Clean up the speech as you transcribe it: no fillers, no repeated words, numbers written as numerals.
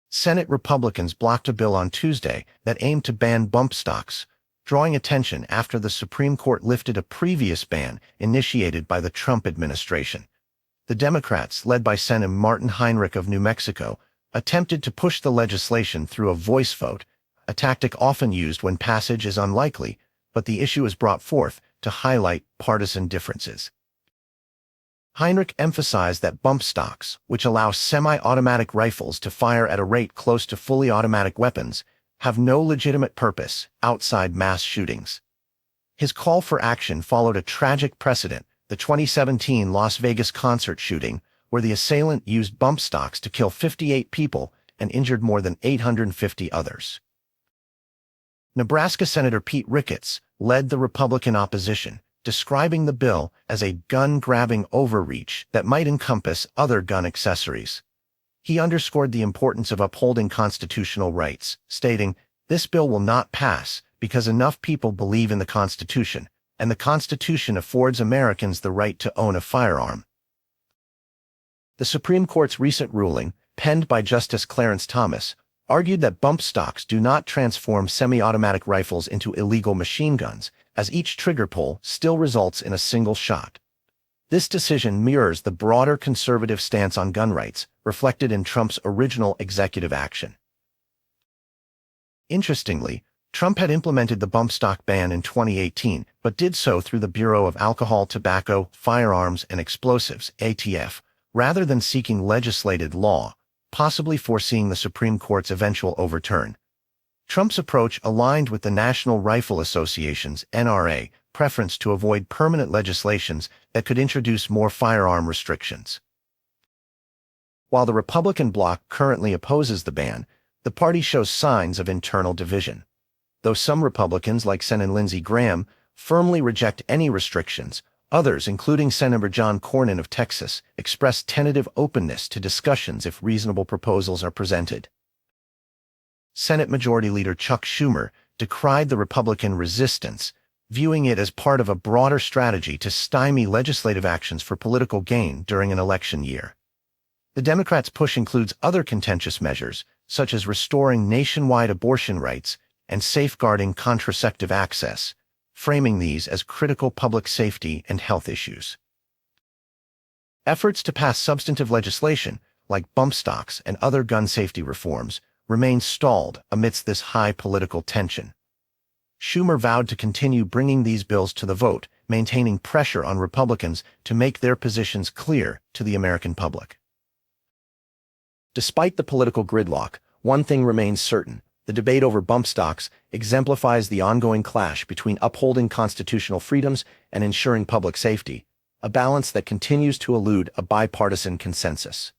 Senate Republicans blocked a bill on Tuesday that aimed to ban bump stocks, drawing attention after the Supreme Court lifted a previous ban initiated by the Trump administration. The Democrats, led by Senator Martin Heinrich of New Mexico, attempted to push the legislation through a voice vote, a tactic often used when passage is unlikely, but the issue is brought forth to highlight partisan differences. Heinrich emphasized that bump stocks, which allow semi-automatic rifles to fire at a rate close to fully automatic weapons, have no legitimate purpose outside mass shootings. His call for action followed a tragic precedent, the 2017 Las Vegas concert shooting, where the assailant used bump stocks to kill 58 people and injured more than 850 others. Nebraska Senator Pete Ricketts led the Republican opposition, describing the bill as a gun-grabbing overreach that might encompass other gun accessories. He underscored the importance of upholding constitutional rights, stating, "This bill will not pass because enough people believe in the Constitution, and the Constitution affords Americans the right to own a firearm." The Supreme Court's recent ruling, penned by Justice Clarence Thomas, argued that bump stocks do not transform semi-automatic rifles into illegal machine guns, as each trigger pull still results in a single shot. This decision mirrors the broader conservative stance on gun rights reflected in Trump's original executive action. Interestingly, Trump had implemented the bump stock ban in 2018, but did so through the Bureau of Alcohol, Tobacco, Firearms, and Explosives, ATF, rather than seeking legislated law, possibly foreseeing the Supreme Court's eventual overturn. Trump's approach aligned with the National Rifle Association's (NRA) preference to avoid permanent legislations that could introduce more firearm restrictions. While the Republican bloc currently opposes the ban, the party shows signs of internal division. Though some Republicans, like Senator Lindsey Graham, firmly reject any restrictions, others, including Senator John Cornyn of Texas, express tentative openness to discussions if reasonable proposals are presented. Senate Majority Leader Chuck Schumer decried the Republican resistance, viewing it as part of a broader strategy to stymie legislative actions for political gain during an election year. The Democrats' push includes other contentious measures, such as restoring nationwide abortion rights and safeguarding contraceptive access, framing these as critical public safety and health issues. Efforts to pass substantive legislation, like bump stocks and other gun safety reforms, remain stalled amidst this high political tension. Schumer vowed to continue bringing these bills to the vote, maintaining pressure on Republicans to make their positions clear to the American public. Despite the political gridlock, one thing remains certain: the debate over bump stocks exemplifies the ongoing clash between upholding constitutional freedoms and ensuring public safety, a balance that continues to elude a bipartisan consensus.